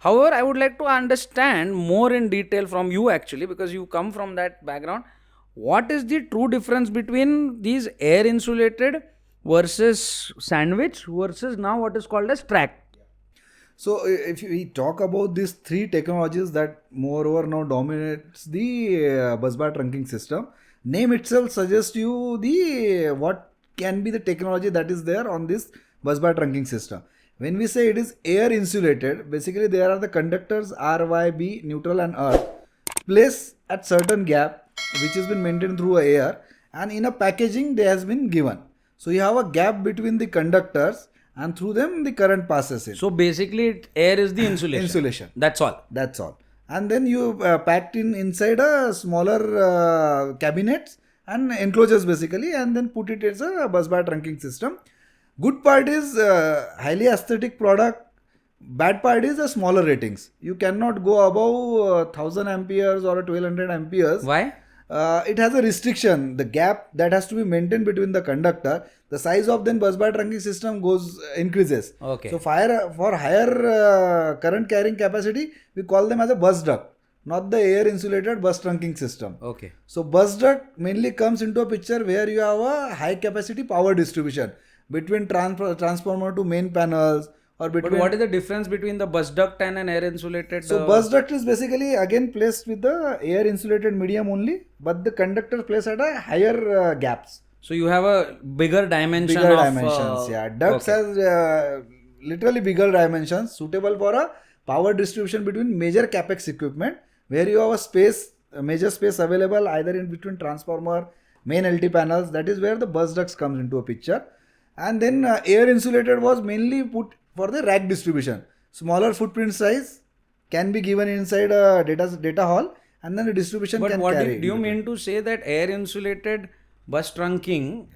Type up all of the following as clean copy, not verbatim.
However, I would like to understand more in detail from you actually, because you come from that background. What is the true difference between these air insulated versus sandwich versus now what is called as track? So if we talk about these three technologies that moreover now dominates the busbar trunking system, name itself suggests you the what can be the technology that is there on this busbar trunking system. When we say it is air insulated, basically there are the conductors R, Y, B, neutral and earth placed at certain gap which has been maintained through air, and in a packaging they has been given. So you have a gap between the conductors and through them the current passes in. So basically, air is the insulation. Insulation. That's all. That's all. And then you packed in inside a smaller cabinets and enclosures basically, and then put it as a busbar trunking system. Good part is highly aesthetic product. Bad part is the smaller ratings. You cannot go above 1000 amperes or 1200 amperes. Why? It has a restriction. The gap that has to be maintained between the conductor, the size of then busbar trunking system increases. Okay. So for higher current carrying capacity, we call them as a bus duct, not the air insulated bus trunking system. Okay. So bus duct mainly comes into a picture where you have a high capacity power distribution between transformer to main panels, or between. But what is the difference between the bus duct and an air insulated? So bus duct is basically again placed with the air insulated medium only, but the conductor placed at a higher gaps. So you have a bigger dimension. Bigger of, dimensions, yeah. Ducts okay. has literally bigger dimensions, suitable for a power distribution between major capex equipment, where you have a major space available either in between transformer, main LT panels. That is where the bus ducts comes into a picture. And then air insulated was mainly put for the rack distribution. Smaller footprint size can be given inside a data hall, and then the distribution But can what carry. do you mean to say that air insulated bus trunking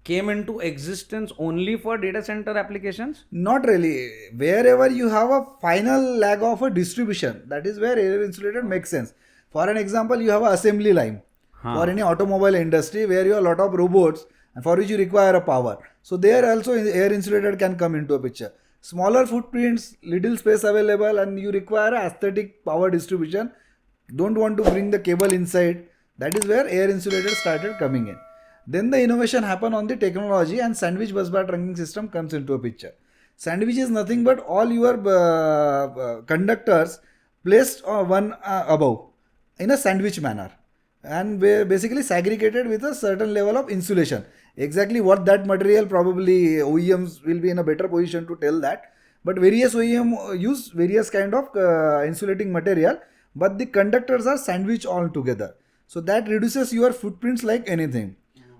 came into existence only for data center applications? Not really. Wherever you have a final lag of a distribution, that is where air insulated makes sense. For an example, you have an assembly line for any automobile industry where you have a lot of robots and for which you require a power. So there also air insulated can come into a picture. Smaller footprints, little space available, and you require a aesthetic power distribution. Don't want to bring the cable inside. That is where air insulated started coming in. Then the innovation happened on the technology, and sandwich busbar trunking system comes into a picture. Sandwich is nothing but all your conductors placed one above in a sandwich manner, and basically segregated with a certain level of insulation. Exactly what that material, probably OEMs will be in a better position to tell that, but various OEM use various kind of insulating material, but the conductors are sandwiched all together, so that reduces your footprints like anything.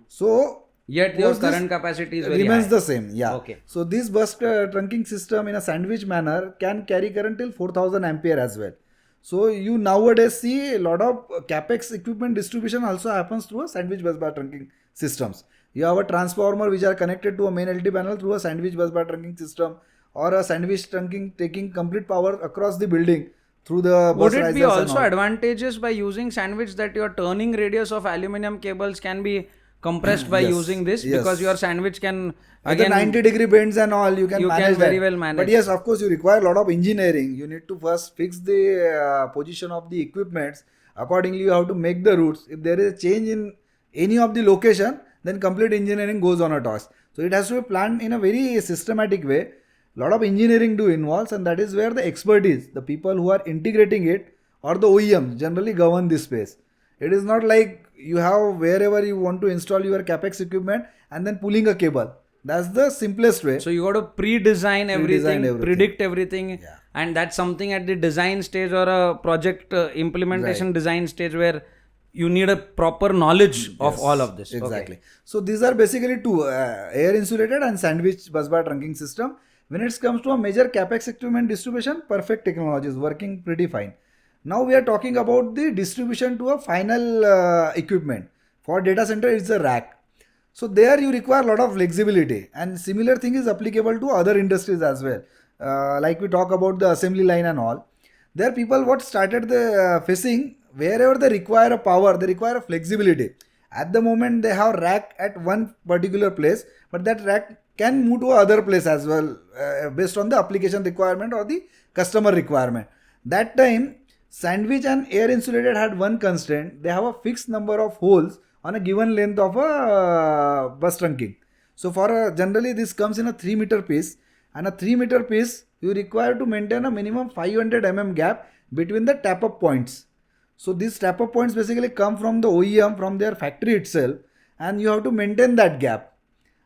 So yet your current capacity is very remains high. the same. Yeah. Okay. So this bus trunking system in a sandwich manner can carry current till 4000 ampere as well. So you nowadays see a lot of capex equipment distribution also happens through a sandwich busbar trunking systems. You have a transformer which are connected to a main LT panel through a sandwich busbar trunking system, or a sandwich trunking taking complete power across the building through the bus Would it risers be and also all. advantageous by using sandwich that your turning radius of aluminum cables can be compressed by Yes, using this, yes. because your sandwich can At the 90-degree bends and all, you can manage very that. well manage. But yes, of course, you require a lot of engineering. You need to first fix the position of the equipments. Accordingly, you have to make the routes. If there is a change in any of the location, then complete engineering goes on a toss. So it has to be planned in a very systematic way. A lot of engineering do involves, and that is where the expertise, the people who are integrating it, or the OEMs generally govern this space. It is not like you have wherever you want to install your capex equipment and then pulling a cable. That's the simplest way. So you got to pre-design everything, everything. predict everything, Yeah. and that's something at the design stage or a project implementation design stage where you need a proper knowledge of all of this. Exactly. Okay. So these are basically two air insulated and sandwich busbar trunking system. When it comes to a major capex equipment distribution, perfect technology is working pretty fine. Now we are talking about the distribution to a final equipment. For data center, it's a rack. So there you require a lot of flexibility, and similar thing is applicable to other industries as well. Like we talk about the assembly line and all. There people what started the facing, wherever they require a power, they require a flexibility. At the moment they have rack at one particular place, but that rack can move to other place as well based on the application requirement or the customer requirement. That time sandwich and air insulated had one constraint. They have a fixed number of holes on a given length of a bus trunking. So for generally this comes in a 3-meter piece, and a 3-meter piece you require to maintain a minimum 500 gap between the tap up points. So these tap up points basically come from the OEM, from their factory itself, and you have to maintain that gap.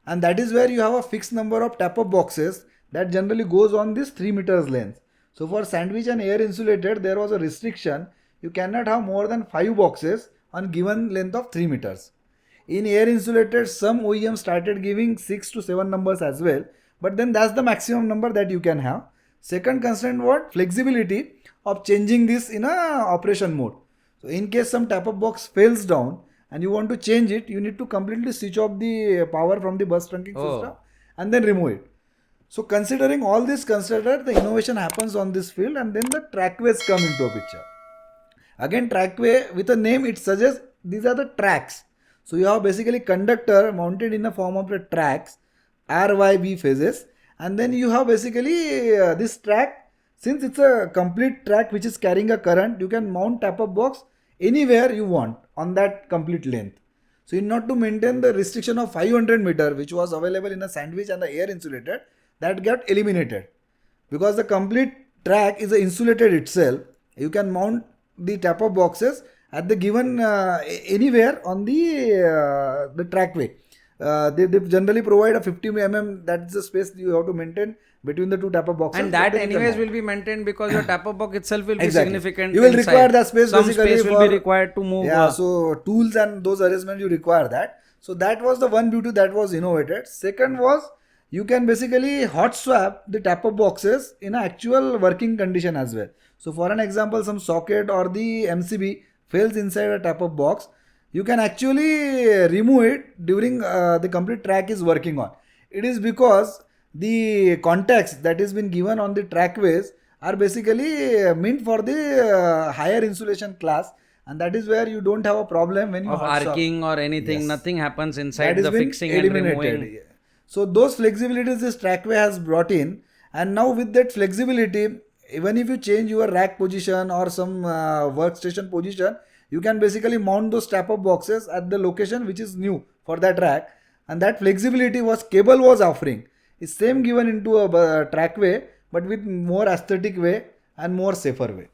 And that is where you have a fixed number of tap up boxes that generally goes on this 3 meters length. So for sandwich and air insulated, there was a restriction. You cannot have more than 5 boxes on given length of 3 meters. In air insulated, some OEMs started giving 6 to 7 numbers as well, but then that's the maximum number that you can have. Second constraint was flexibility of changing this in a operation mode. So in case some tap up box fails down and you want to change it, you need to completely switch off the power from the bus trunking system and then remove it. So considering all this considered, the innovation happens on this field, and then the trackways come into a picture. Again, trackway with a name, it suggests these are the tracks. So you have basically conductor mounted in the form of the tracks, RYB phases, and then you have basically this track. Since it's a complete track which is carrying a current, you can mount tap up box anywhere you want on that complete length. So in order to maintain the restriction of 500 meter which was available in a sandwich and the air insulated, that got eliminated. Because the complete track is insulated itself, you can mount the tap up boxes at the given anywhere on the trackway. They generally provide a 50 that's the space you have to maintain between the two tap up boxes. And that anyways will be maintained because your tap up box itself will be Exactly. significant. You will inside. require that space. Some basically space will be required to move. Yeah, so tools and those arrangements you require that. So that was the one beauty that was innovated. Second was you can basically hot swap the tap up boxes in an actual working condition as well. So for an example, some socket or the MCB fails inside a tap up box, you can actually remove it during the complete track is working on. It is because the contacts that is been given on the trackways are basically meant for the higher insulation class, and that is where you don't have a problem when you of hot swap. arcing or anything. Yes. Nothing happens inside That is the been fixing and removing. So those flexibilities this trackway has brought in, and now with that flexibility, even if you change your rack position or some workstation position, you can basically mount those tap up boxes at the location which is new for that rack, and that flexibility was cable was offering. It's same given into a trackway, but with more aesthetic way and more safer way.